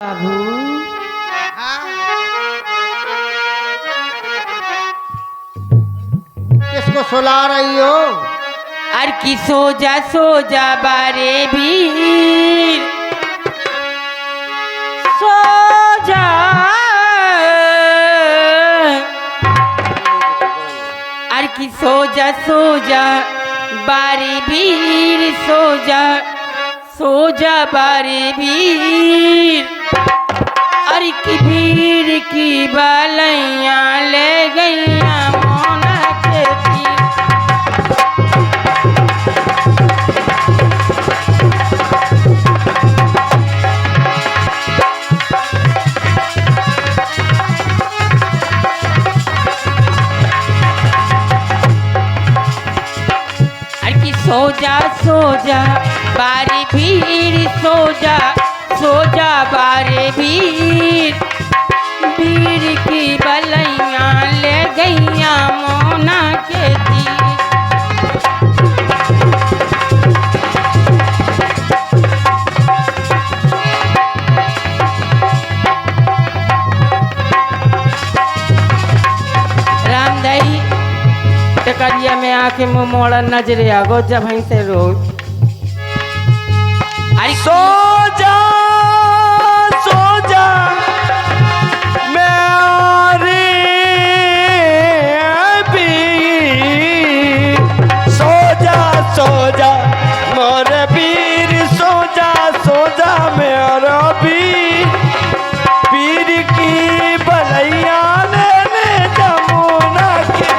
बाबू किसको सुला रही हो? अर की सो जा बारे भी सो जा। अर की सो जा बारे भीर सो जा बारे भीर। अरे की भीड़ की बालैया ले गैया मोना के तीर। अरे की सो जा बारी भीड़ सो जा बारे भीड़। भीड़ की बलैया ले गैया मोना के तीर। रामदई टकरिया में आके मुँह मोड़ा नजरे आगो जब वहीं से रोज। अरे सो जा मेरे वीर सो जा मोरे वीर सो जा मेरा वीर। वीर की बलैया ले जमुना के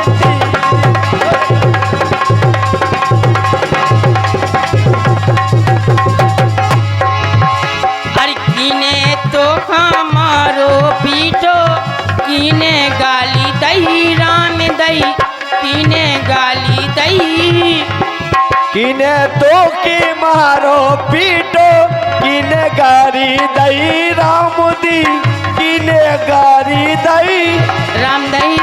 तो हमारो पीठो कीने गाली दही राम दई कीने गाली दही। किने तो के मारो पीटो किने गारी दई राम दी किने गारी दई। राम दई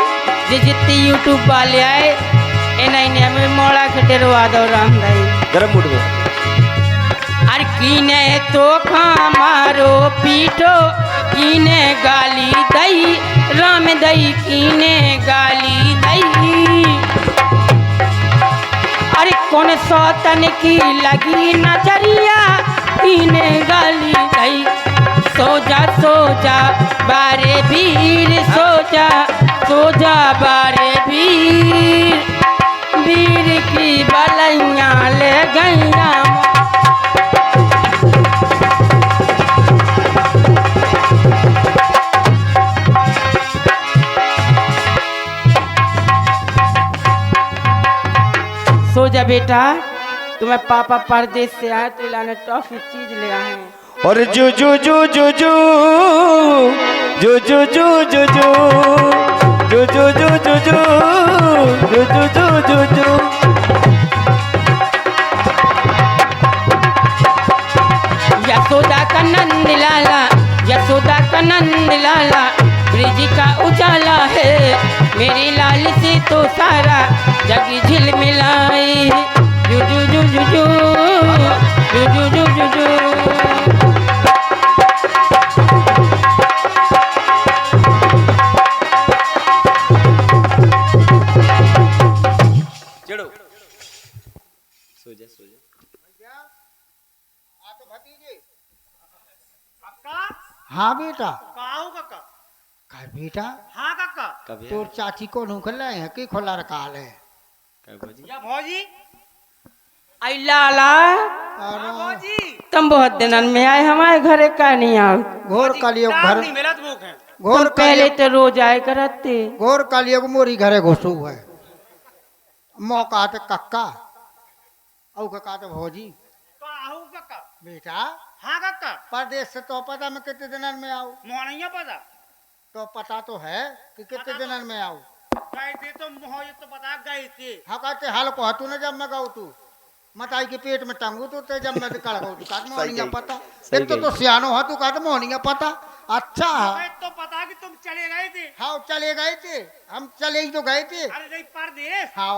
जे जितनी यूट्यूब वाले आए इन्हें हमें मोड़ा के डरवा दो राम दई गरम मुड़ में। अरे कीने तो हमारो पीठो कीने गाली दई राम दई कीने गाली दई। अरे कौन सौतन की लगी नजरिया कीने गाली दई। सो जा बारे भीर सो जा बारे भीर। भीर की बलैया ले गैया सो जा बेटा। तुम्हें पापा परदेश से आए तो लाने टॉफी चीज ले आए हैं। और जू जू जू जू जू जू जू जू जू जू जू जू जू जू जू जू जू जू जू। यशोदा का नंद लाला यशोदा का नंद लाला ब्रिज का उजाला है। मेरी लाल से तो सारा जग झिलमिलाई। जू जू जू जू जू जू जू जू जू जू। चलो सो जा हाँ बेटा। काऊ काका। काय बेटा? हाँ काका। तोर चाची को ढूंढ ले है कि खोला रकाल है? या भौजी। आई लाला अरे भौजी। तुम बहुत दिनन में आए हमारे घरे का नहीं आओ। घोर कलियुग टाइम घर नहीं मिला तुम है। घोर तुम पहले तो रोज आए करते। घोर कलियुग मोरी घरे घुसू है। मौका ते कक्का औ कक्का ते भौजी। काऊ काका। बेटा हाँ काका। परदेश से तो पता मैं कितने दिनन में आऊँ? मोहनिया पता। तो पता तो है कि कितने दिनन में आऊँ। गए थे तो मोह तो पता गए थे। हाँ कहते हाल को हतू न जब मैं गाऊ तू मताई के पेट में टंगू तो ते जब मैं कड़ गऊ तू काट मोहनिया पता। एक तो सियानो है तू काट मोहनिया पता। अच्छा हमें तो पता कि तुम चले गए थे। हाँ चले गए थे हम चले ही तो गए थे। अरे नहीं परदेश। हाँ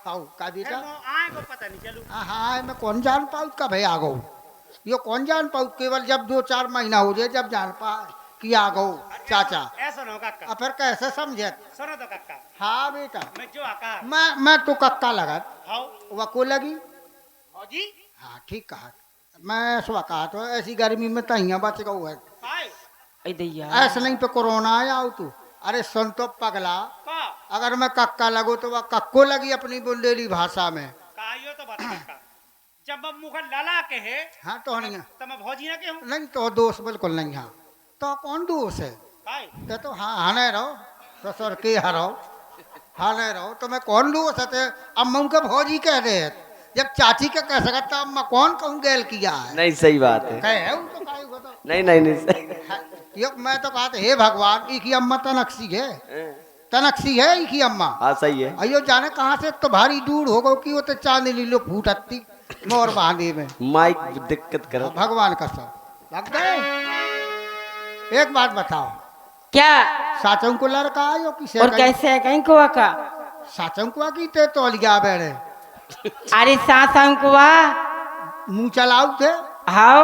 का बेटा आए को पता नहीं चलू। हाँ मैं कौन जान पाऊ का भाई आ गऊ ये कौन जान पाऊ, केवल जब 2-4 महीना हो जाए जब जान पाए कि आ गो चाचा। ऐसा ना हो काका। अब फिर कैसे समझे? सुनो तो काका, हाँ बेटा, मैं जो आका मैं तो कक्का लगा हाउ वह को लगी। फौजी हाँ ठीक कहा, मैं सुबह कहा तो ऐसी गर्मी में तहिया बच गऊ है। काय ऐ दैया ऐसे नहीं पे कोरोना आया हो तू। अरे सुन तो पगला, का अगर मैं कक्का लगो तो वह कक्को लगी अपनी बुंदेली भाषा में। कायो तो बता काका, जब मैं मुख लला के है हाँ तो नहीं, तो मैं भौजी ना के हूं नहीं तो दोस्त बिल्कुल नहीं। हाँ तो कौन दोस्त है? काय तो हाँ हने रहो ससुर के हरो, हने रहो तो मैं कौन दोस्त है? अम्मा उनके भौजी कह रहे हैं, जब चाची के कह सकता अम्मा कौन कहूँ गैल किया है? नहीं सही बात है। कहे है उनको काहे को तो। नहीं नहीं नहीं सही। ये मैं तो कहा हे भगवान, इकी अम्मा तनक्सी है, तनक्सी है इकी अम्मा। हाँ सही है। अयो जाने कहाँ से तो भारी दूर हो गो कि वो तो चांदी लीलो फूटती मोर बांधे में। माइक दिक्कत करो। भगवान का सब लग गए। एक बात बताओ, क्या साचों को लड़का आयो किसे? और कैसे है कहीं को का? साचों को की ते तौलिया बेड़े अरे सास अंकुआ मुंह चलाऊ थे। हाउ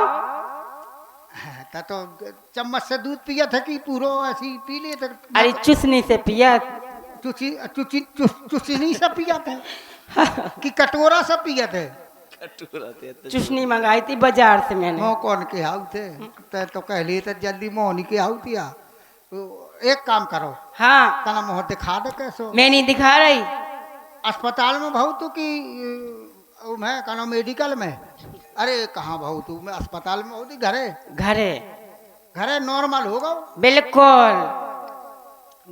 तो चम्मच से दूध पिया था कि पूरो ऐसी पी लिए थे? अरे चुसनी से पिया चुचनी से पिया थे कि कटोरा से पिया थे? चुसनी मंगाई थी बाजार से मैंने। मोह कौन के हाउ थे तो कह लिए थे जल्दी मोहनी के हाउ थिया। तो एक काम करो, हाँ तना मोह दिखा दे कैसो मैं नहीं दिखा रही। अस्पताल में भाऊ तू कि मैं कहना मेडिकल में? अरे कहाँ भाऊ तू, मैं अस्पताल में होती घरे घरे घरे नॉर्मल हो गो। बिल्कुल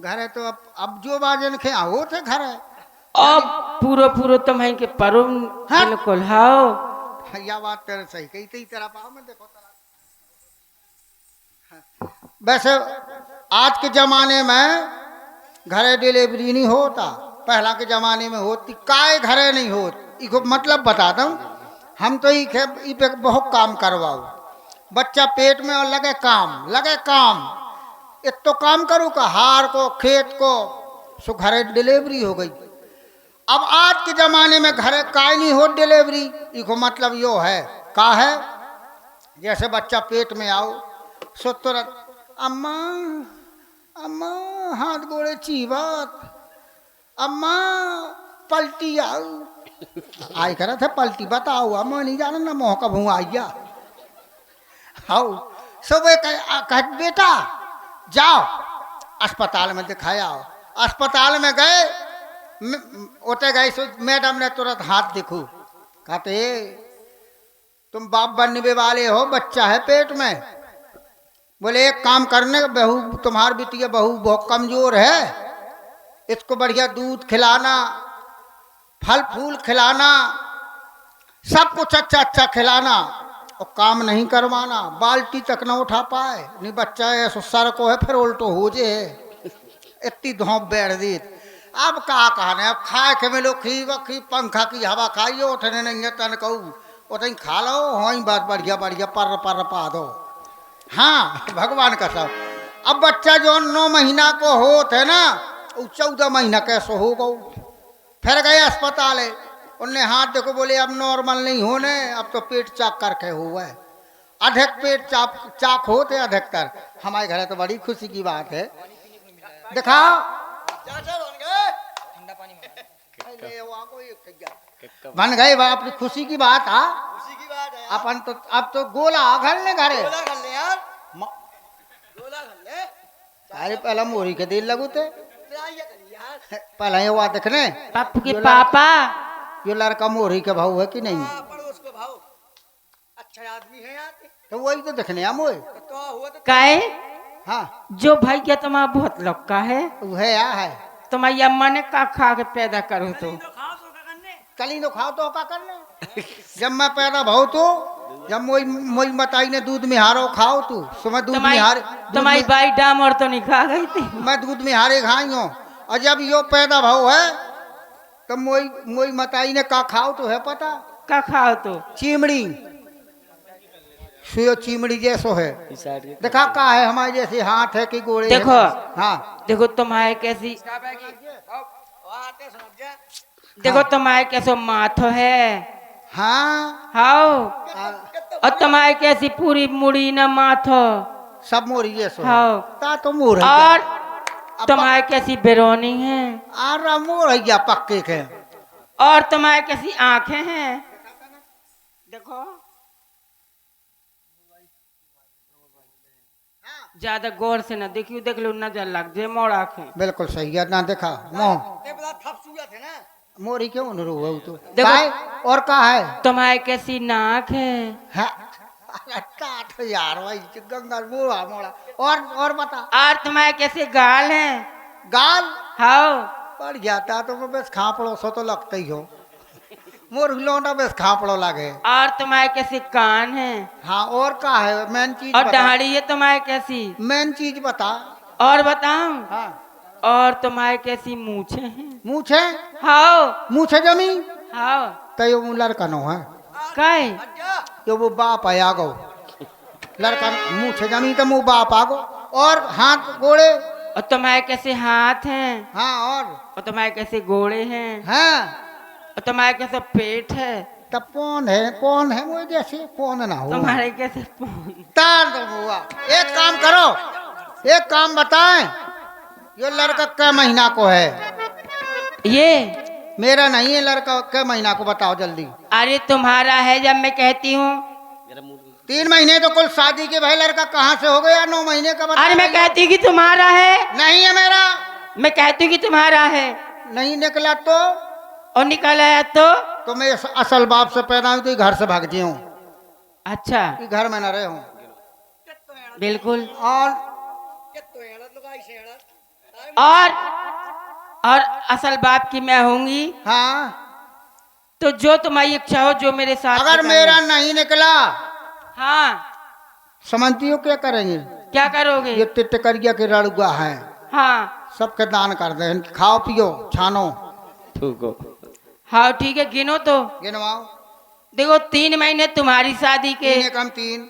घरे तो अब जो बाजन खे हो थे घरे अब पूरो पूरो तुम्हें के परो हाँ। बिल्कुल हाउ या बात तेरे सही कही थी तेरा पाव में देखो तेरा। वैसे आज के जमाने में घरे डिलीवरी नहीं होता, पहला के जमाने में होती। काय घरे नहीं होती, इको मतलब बताता हूँ। हम तो ई पे बहुत काम करवाओ, बच्चा पेट में और लगे काम एक तो काम करूँ का हार को खेत को सो घरे डिलीवरी हो गई। अब आज के जमाने में घरे काय नहीं हो डिलीवरी, इको मतलब यो है का है जैसे बच्चा पेट में आओ सो तुरंत अम्मा अम्मा हाथ गोड़े चीवत, अम्मा पलटी आओ आई करे थे पलटी बताओ अम्मा नहीं जाना ना मोह का भूँ आइया आओ सब कह बेटा जाओ अस्पताल में दिखाया। अस्पताल में गए, ओटे गए सो मैडम ने तुरंत हाथ दिखू, कहते तुम बाप बनने वाले हो, बच्चा है पेट में। बोले एक काम करने, बहू तुम्हारी बिटिया बहू बहुत कमजोर है, इसको बढ़िया दूध खिलाना, फल फूल खिलाना, सब कुछ अच्छा अच्छा खिलाना और काम नहीं करवाना, बाल्टी तक न उठा पाए नहीं बच्चा ऐसा सर को है फिर उल्टो हो जे इतनी धोप बैठ दी। अब कहा कहने, अब खाए के मिलो खी पंखा की हवा खाइयो, उठने नहीं है तन कहू उठन खा लो, वहीं बात बढ़िया बढ़िया पर पा दो। हाँ भगवान का सब। अब बच्चा जो 9 महीना को होते ना, 14 महीना कैसे हो गो। फिर गए अस्पताल, उनने हाथ देखो, बोले अब नॉर्मल नहीं होने, अब तो पेट चाक करके हुआ है। अधिक पेट चाक होते अधिकतर। हमारे घर तो बड़ी खुशी की बात है, दिखाओ बन गए अपनी खुशी की बात। अपन तो अब तो गोला घर ले घरे अरे पहला मोरी के दिल लगू थे पहला ये हुआ देखने पप्पू के पापा ये लड़का मोरी के भाव है कि नहीं? अच्छा आदमी है यार, तो वही तो देखने हम मोए काहे हाँ जो भाई क्या तुम्हारा बहुत लौका है, वह या है तुम्हारी अम्मा ने का खा के पैदा करो तो खाओ तो क्या करने कली तो खाओ तो का करने। जब मैं पैदा भाव तो जब मोई मताई ने दूध में हारो खाओ तू सो मैं दूध में हारे तुम्हारी बाई डाम और तो नहीं खा गई थी। मैं दूध में हारे खाई हूँ। और जब यो पैदा भाव है तो मोई मताई ने का खाओ तो है पता का खाओ तो चिमड़ी सुयो चिमड़ी जैसो है। देखा का है हमारे जैसे हाथ है कि गोड़े देखो है? हाँ देखो तुम्हारे कैसी, देखो तुम्हारे कैसो माथो है। हाँ हाओ और तुम्हारे कैसी पूरी मुड़ी न माथो सब मोरिए सो हाँ। ता तो मोर है और तुम्हारे कैसी बेरोनी है आरा मोर है पक्के के और तुम्हारे कैसी आंखें हैं देखो ज्यादा गौर से ना देखियो देख लो नजर लग जाए मोड़ आंखें बिल्कुल सही है ना देखा मोह मोरी क्यों न रो तो देखो- काय और का है तुम्हारे कैसी नाक है हाँ, अरे टाट यार भाई गंगा मोड़ा मोड़ा और बता और तुम्हारे कैसे गाल हैं गाल हाँ पड़ जाता तो मैं बस खापड़ो सो तो लगता ही हो मोर लौंडा बस खापड़ो लागे और तुम्हारे कैसे कान हैं हाँ और का है मेन चीज और बता दाढ़ी है तुम्हारे कैसी मेन चीज बता और बताऊं हाँ और तुम्हारे कैसी मूछें हैं मूछे हाँ मूछे जमी हाँ तो यो लड़का नो है काय यो वो बाप है आगो लड़का मूछे जमी तो मुँह बाप आगो और हाथ गोड़े और तुम्हारे कैसे हाथ हैं हाँ और तुम्हारे कैसे गोड़े हैं हाँ और तुम्हारे कैसे पेट है तब कौन है वो जैसे कौन ना हो तुम्हारे कैसे पूंछ तार दो बुआ एक काम करो एक काम बताएं ये लड़का कै महीना को है ये मेरा नहीं है लड़का कै महीना को बताओ जल्दी अरे तुम्हारा है जब मैं कहती हूँ 3 महीने तो कुल शादी के भाई लड़का कहाँ से हो गया 9 महीने का बता अरे मैं कहती हूँ कि तुम्हारा है नहीं है मेरा मैं कहती हूँ कि तुम्हारा है नहीं निकला तो और निकला है तो मैं असल बाप से पैदा हुई तो घर से भाग जी हूँ अच्छा कि घर में न रहे हूँ बिल्कुल और और असल बाप की मैं होंगी हाँ तो जो तुम्हारी इच्छा हो जो मेरे साथ अगर निकले। मेरा नहीं निकला हाँ समझती हो क्या करेंगे क्या करोगे ये टिटकरिया के रड़ुआ है हाँ सबके दान कर दे इनकी खाओ पियो छानो हाँ ठीक है गिनो तो गिनवाओ देखो 3 महीने तुम्हारी शादी के 3 एकम 3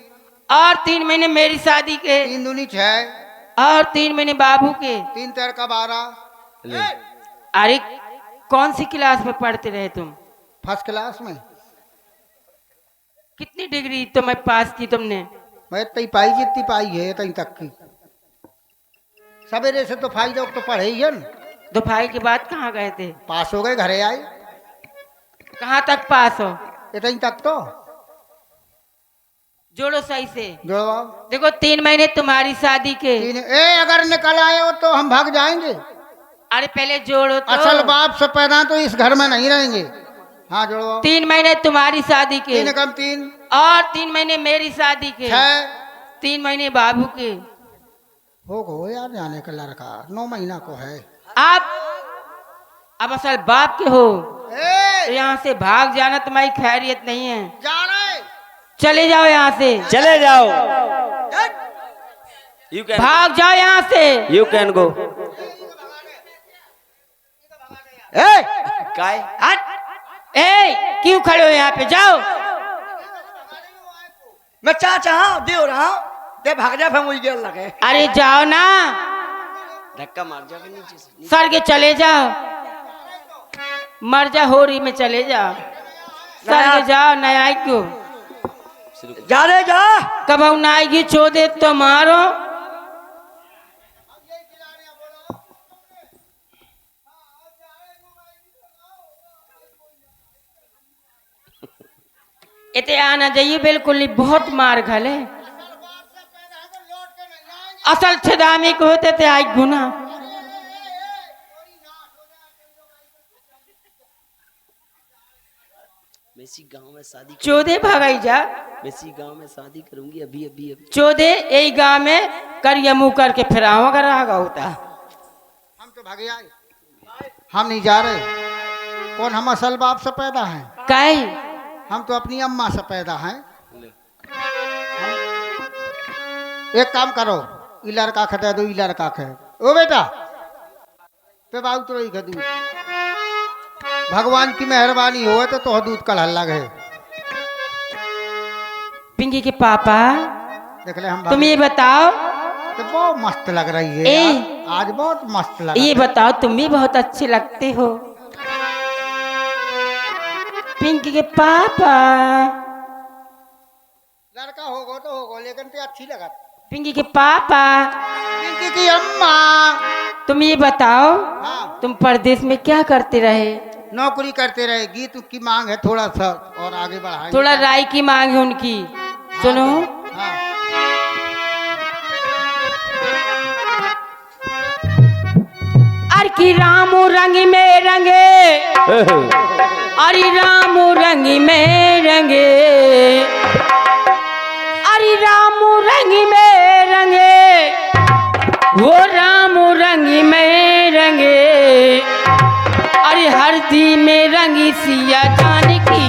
और 3 महीने मेरी शादी के 3 दूनी 6 और 3 महीने बाबू के 3 तेरह का 12 अरे कौन सी क्लास में पढ़ते रहे तुम फर्स्ट क्लास में कितनी डिग्री तुम्हें पास की तुमने मैं इतनी पाई जितनी पाई है इतनी तक की सवेरे से तो फायदा तो पढ़े ही है न। दोपहर के बाद कहाँ गए थे पास हो गए घरे आए कहाँ तक पास हो इतनी तक तो जोड़ो सही से जोड़वाओ देखो 3 महीने तुम्हारी शादी के 3 अगर निकल आए हो तो हम भाग जाएंगे अरे पहले जोड़ो तो असल बाप से पैदा तो इस घर में नहीं रहेंगे हाँ जोड़वाओ 3 महीने तुम्हारी शादी के 3 एकम 3 और 3 महीने मेरी शादी के 6 3 महीने बाबू के हो गो यार जाने का लड़का 9 महीना को है आप अब असल बाप के हो ए, तो यहाँ से भाग जाना तुम्हारी खैरियत नहीं है जा रहे चले जाओ यहाँ से चले जाओ यू कैन भाग जाओ यहाँ से यू कैन गो ए, काय हट ए क्यों खड़े हो यहाँ पे जाओ मैं चाचा दे रहा ते भाग जा फिर मुझे गेल लगे अरे जाओ ना धक्का मार जाओगे नीचे से सर के चले जाओ मर जा होरी में चले जाओ सर के जाओ न आई क्यों जा रे जा कब न आएगी चोदे तो मारो इतने आना जाइए बिल्कुल नहीं बहुत मार घले असल छदामी को होते थे आज गुना मैं इसी गांव में शादी चोदे भगाई जा मैं इसी गांव में शादी करूंगी अभी अभी अभी चोदे यही गांव में करिया मुंह करके फिर अगर आगा होता हम तो भागे आए हम नहीं जा रहे कौन हम असल बाप से पैदा हैं काहे हम तो अपनी अम्मा से पैदा हैं एक काम करो ई लड़का खदे दो ई लड़का खे ओ बेटा पे बाबू तो रही दूध भगवान की मेहरबानी हो तो दूध कल हल्ला गए पिंकी के पापा देख ले हम तुम ये बताओ तो बहुत मस्त लग रही है ए। यार। आज बहुत मस्त लग ये बताओ तुम भी बहुत अच्छे लगते हो पिंकी के पापा लड़का होगो तो होगो, लेकिन ते अच्छी लगा। पिंकी के पापा, पिंकी की अम्मा। तुम ये बताओ, हाँ, तुम परदेश में क्या करते रहे? नौकरी करते रहे। गीत की मांग है थोड़ा सा और आगे बढ़ाएंगे। थोड़ा राय की मांग है उनकी, सुनो। हाँ, अरे की रामू रंग में रंगे, अरे रामू रंग में रंगे, अरे रामू रंग में रंगे, वो रामू रंग में रंगे, अरे हल्दी में रंगी सिया जान की।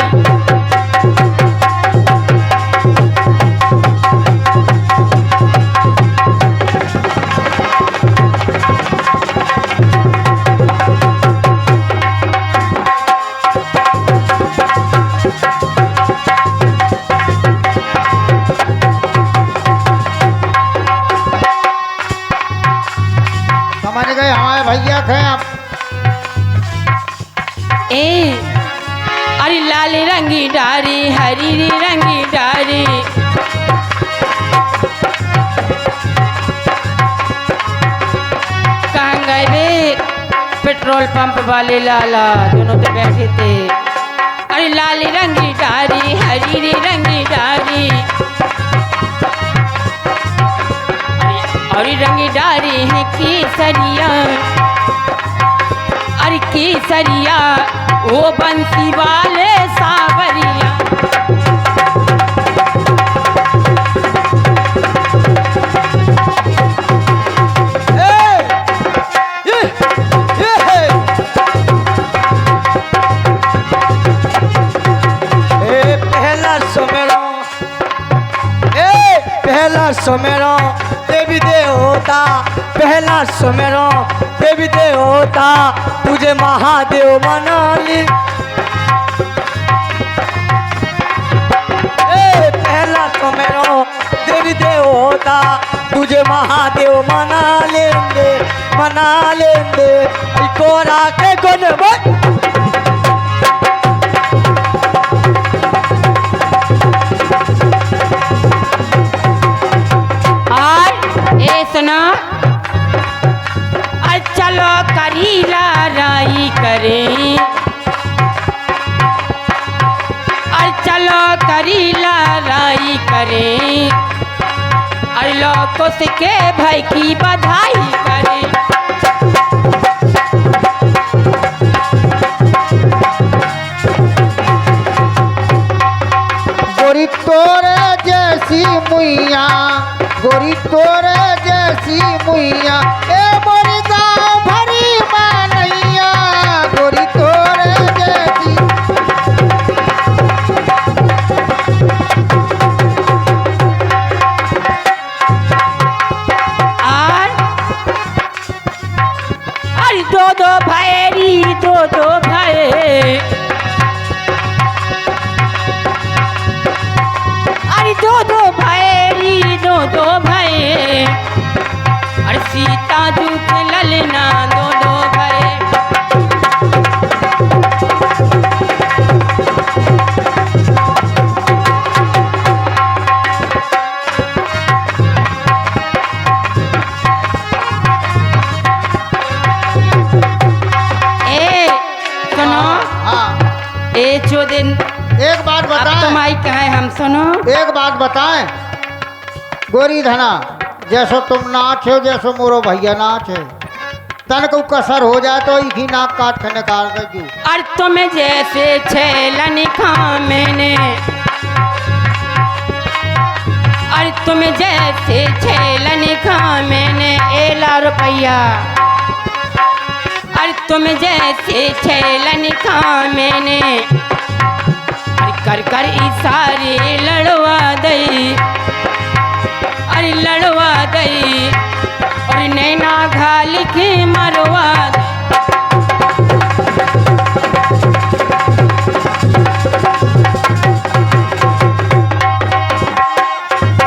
समझ गए हमारे भैया थे आप। ए अरे लाल रंगी डारी, हरी रंगी डारी, कहाँ गए बे पेट्रोल पंप वाले लाला, दोनों तो बैठे थे। अरे लाल रंगी डारी, हरी रंगी डारी, अरे रंगी डारी है केसरिया, अरे केसरिया वो बंसी वाले सावरिया। पहला सुमेरो देवी देवता, पहला सुमेरो देवी देवता, तुझे महादेव मना ली। पहला सुमेरो देवी देवता, तुझे महादेव मना लेंगे कोरा के गुण सुना। चलो करीला राई करें, चलो करीला राई करें, अरे लोगों से के भाई की बधाई करें। गोरी तोरे जैसी मुइया, गोरी तोरे जैसी मुइया, ए मोरी गाँव भरी मानैया, गोरी तोरे जैसी। अरे दो दो भैरी, दो दो भैर, अरे दो दो भैरी, दो दो भैर, अरे सीता दुख ललना दो दो भैर। ए सुनो, हाँ, ए जो दिन एक बात अब बताएं, तुम आई कहे हम सुनो। एक बात बताएं, गोरी धना जैसो तुम नाच हो, जैसो मोरो भैया नाच है, तन को कसर हो जाए तो एक ही नाक काट के निकाल दे। और तुम जैसे छेलन खा मैंने, और तुम जैसे छेलन खा मैंने, एला रुपया, और तुम जैसे छेलन खा मैंने, कर कर इशारे लड़वा दई, अरे लड़वा दई, और नैना घाल के मरवा दई।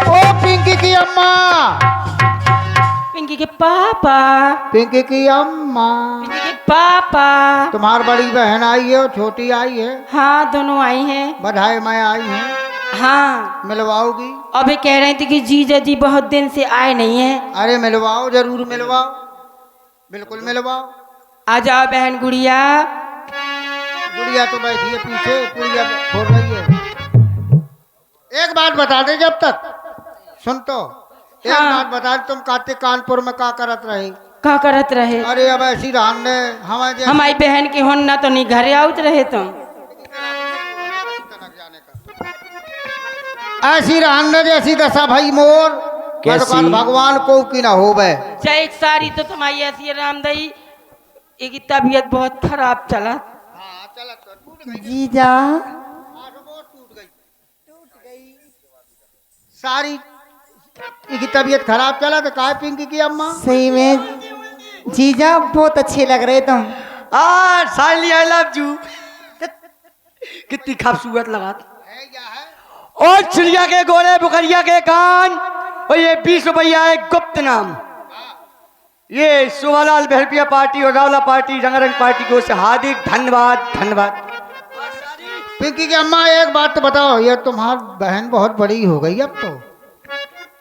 ओ पिंकी की अम्मा, पिंकी के पापा, पिंकी की अम्मा, पिंकी के पापा। तुम्हारी बड़ी बहन आई है और छोटी आई है, हाँ दोनों आई हैं। बधाई मैं आई है। हाँ मिलवाओगी? अभी कह रही थी कि जीजा जी बहुत दिन से आए नहीं है। अरे मिलवाओ, जरूर मिलवाओ, बिल्कुल मिलवाओ। आ जाओ बहन गुड़िया। गुड़िया तो बैठी है पीछे, गुड़िया फोड़ रही है। एक बात बता दे, जब तक सुन तो एक हाँ। बात बता दे, तुम कहते कानपुर में का करत रहे? का करत रहे? अरे अब ऐसी रहन ने हमारी बहन के होना तो नहीं घरे आउत रहे तुम। ऐसी रहन ने जैसी दशा भाई मोर, मैं तो कहता भगवान को की ना हो बे। चाहे एक सारी तो तुम्हारी ऐसी है रामदई, एक तबीयत बहुत खराब चला। हाँ, चला तो टूट गई। जीजा टूट गई सारी। इसकी तबीयत खराब चला तो काय पिंकी की अम्मा? सही में जीजा बहुत अच्छे लग रहे तुम। साली आई लव यू। कितनी खूबसूरत लगा है क्या है? और चिड़िया के गोले बुकरिया के कान और ये 20 रुपया है गुप्त नाम। ये सुवालाल बहरपिया पार्टी और रावला पार्टी रंगारंग पार्टी को से हार्दिक धन्यवाद धन्यवाद। पिंकी की अम्मा एक बात तो बताओ, ये तुम्हारी बहन बहुत बड़ी हो गई अब तो,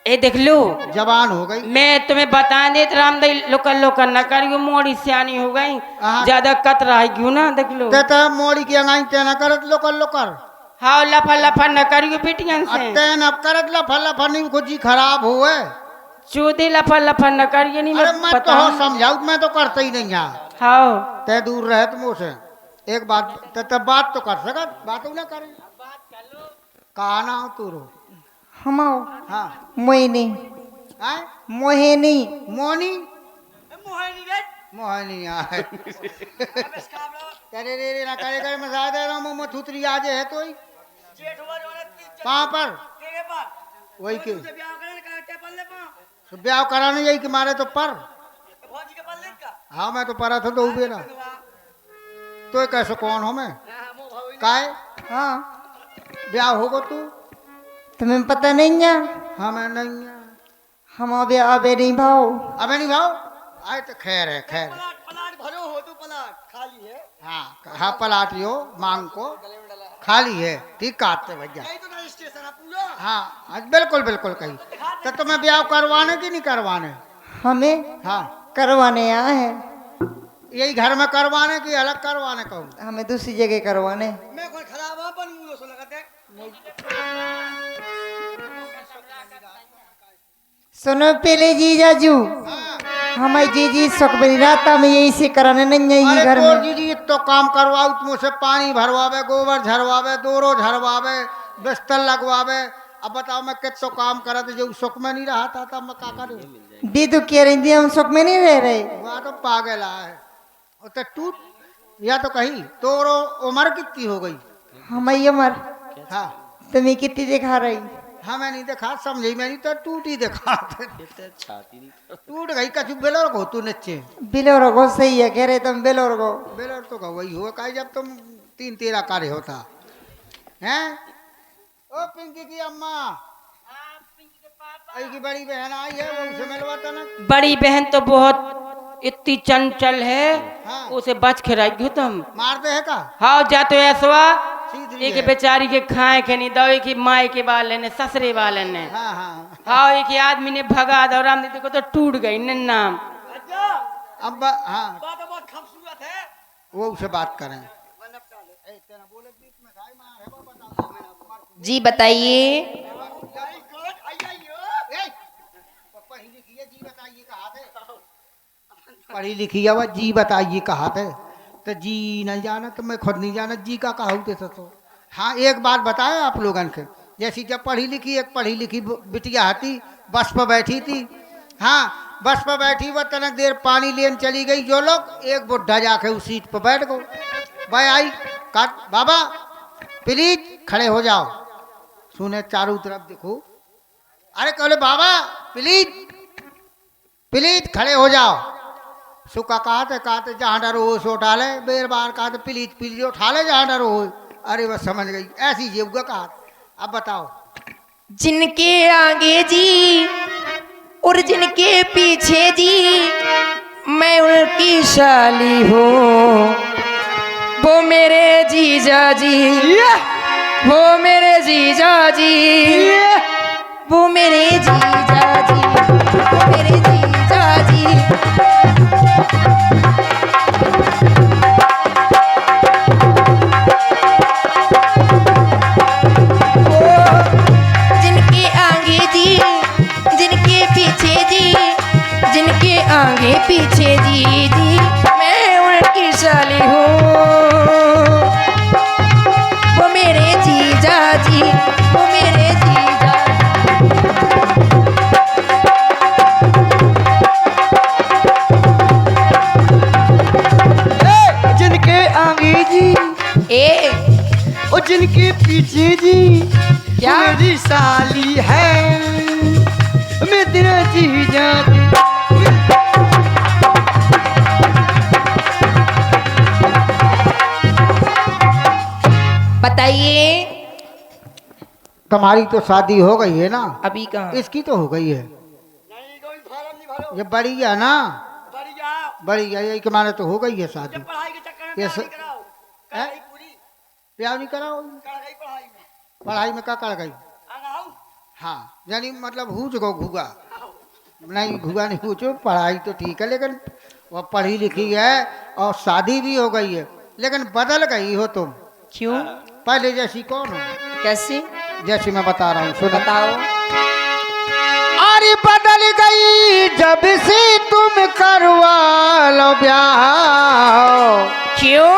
ए देख लो जवान हो गई। मैं तुम्हें बता दे रामदई लोकल लोकल न करियो, मोड़ी सियानी हो गई, हाँ। ज्यादा कतरा है क्यों ना देख लो। ते मोड़ी की अंगाई ते न करत लोकल लोकल। हाँ लफा लफा न करियो बेटियन से। अत्ते न करत लफा लफा नहीं खुद जी खराब हुए। चोदे लफा लफा न करिए नहीं। अरे मैं तो हो समझाऊ, मैं तो करता ही नहीं यहाँ। हाँ ते दूर रहे तुम उसे। एक बात ते बात तो कर सकत, बात ना करे। कहा ना हो तू रो। हमाओ हाँ मोहिनी आए? मोहिनी मोनी मोहनी आए। करे रे ना करे करे, मैं ज्यादा दे रहा हूँ, मैं थूतरी आज है तो ही वहाँ पर वही के ब्याह कराने यही कि मारे तो पर। हाँ मैं तो परा था तो बेरा तो कैसे कौन हो मैं काय? हाँ ब्याह होगा तू? तुम्हें पता नहीं है? हाँ मैं नहीं है। हम अबे अबे नहीं भाव। अबे नहीं भाव आए तो खैर है, खैर है। पलाट भरो हो तो पलाट खाली है। हाँ हाँ पलाटी हो मांग को खाली है, ठीक काटते भैया। तो स्टेशन है पूरा। हाँ आज बिल्कुल बिल्कुल कही। तो तुम्हें ब्याह करवाने की नहीं करवाने? हमें हाँ करवाने आए हैं। यही घर में करवाने की अलग करवाने कहूँ? हमें दूसरी जगह करवाने। मैं कोई खराब है पर मुंह से लगाते। सुनो पहले जीजाजू, हमारी जीजी सुख बनी रात में यही से कराने नहीं है ये घर अरे में। दीदी तो काम करवाओ, मुझसे पानी भरवावे, गोबर झरवावे, दोरो झरवावे, बिस्तर लगवावे। अब बताओ मैं कितना काम करा था जो सुख में नहीं रहा था, तब मैं क्या करूँ? दी तो कह रही थी हम सुख में नहीं रह रहे। वह तो पागल है। तो टूट या तो कही तोरो उम्र कितनी हो गई? हमारी उम्र हाँ तुम्हें कितनी दिखा रही? हाँ मैं नहीं देखा, समझी मैं नहीं तो टूट ही देखा। टूट गई कछु बेलोर को तू नीचे। बिलोर को सही है कह रहे तुम बिलोर को। बेलोर तो वही हुआ का जब तुम 3-13 कार्य होता हैं। ओ पिंकी की अम्मा की बड़ी बहन आई है, वो उसे मिलवाता ना। बड़ी बहन तो बहुत इतनी चंचल है। हाँ। उसे बच के रखियो तुम। मारते है का? हाँ जा तो ऐसवा सीधी एक है। बेचारी के खाए के नहीं दो, एक माए के बाल ने ससरे वाले ने। हाँ हाँ हाँ एक आदमी ने भगा दो, राम दीदी को तो टूट गई नाम। अब हाँ बात बहुत खूबसूरत है। वो उसे बात करें। जी बताइए। पढ़ी लिखी है वह, जी बताइए कहा थे तो जी नहीं जाना, तो मैं खुद नहीं जाना जी का कहा होते तो। हाँ एक बात बताए आप लोगन के, जैसी जब पढ़ी लिखी एक पढ़ी लिखी बिटिया आती, बस पर बैठी थी। हाँ बस पर बैठी वह तनक देर पानी लेन चली गई जो लोग, एक बुढ़ा जाके उस सीट पर बैठ गो। भाई आई का बाबा प्लीज खड़े हो जाओ, सुने चारों तरफ देखो। अरे कहले बाबा प्लीज प्लीज खड़े हो जाओ। सुखा कहते जहाँ डरो हो सो उठा ले, बेर बार कहते प्लीज प्लीज उठा ले जहाँ डरो हो। अरे बस समझ गई, ऐसी जीवगा कहा। अब बताओ। जिनके आगे जी और जिनके पीछे जी, मैं उनकी शाली हूँ, वो मेरे जीजा जी। वो मेरे जीजा जी, वो मेरे जीजा जी, वो मेरे जीजा जी। जिनके आगे जी, जिनके पीछे जी, जिनके आगे पीछे जी जी, मैं उनकी साली हूँ। वो मेरे जीजा जी, वो मेरे जीजा जिनके आगे जी ए और जिनके पीछे जी, क्या? मेरी साली है, मैं तेरा जीजा जी। बताइए। तुम्हारी तो शादी हो गई है ना, अभी कहाँ? इसकी तो हो गई है। ये बड़ी है ना, बड़ी है, यही के माने तो हो गई है शादी। ये ब्याह नहीं कराओ, पढ़ाई में क्या कर गई? हाँ, यानी मतलब हुज गो घुगा नहीं, घुगा नहीं पूछो, पढ़ाई तो ठीक है, लेकिन वो पढ़ी लिखी है और शादी भी हो गई है, लेकिन बदल गई हो तुम। क्यों? पहले जैसी कौन हो? कैसे? जैसी मैं बता रहा हूँ, सुनो। बताओ। अरे बदल गई जब से तुम करवा लो ब्याह। क्यों?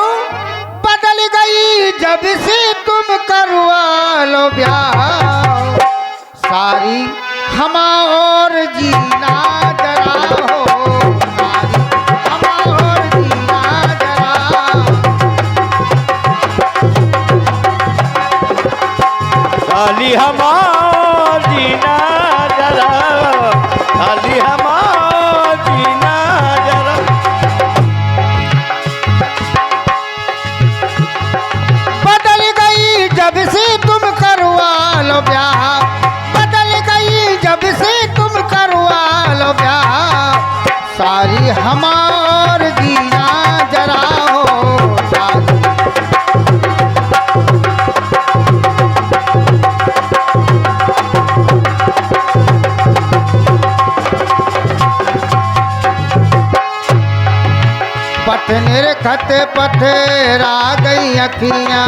बदल गई जब से तुम करवा लो ब्याह। सारी हम और जीना जरा हो, सारी हम और जीना जरा। साली हमार जीना जरा, साली हमार जीना जरा। बदल गई जब से तुम करवा लो ब्याह। बदल गई जब से तुम करवा लो ब्याह। सारी हमार जीना जरा हो, सारी। पथनेर खत पथरा गई अखियाँ,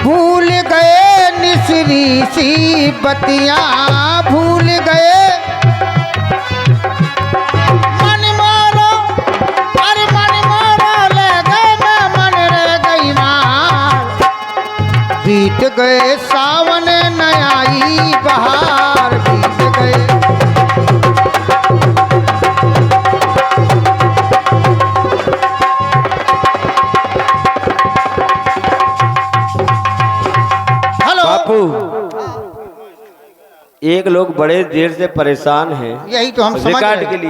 भूल गए निसरी सी बतियाँ, भूल गए मन मारो, अरे मन मारो ले गए मैं, मन रह गई मार। बीत गए सावन न आई बहार, बीत गए। हेलो बापू, एक लोग बड़े देर से परेशान हैं यही तो हम समझ रिकॉर्ड रहे के हैं। लिए।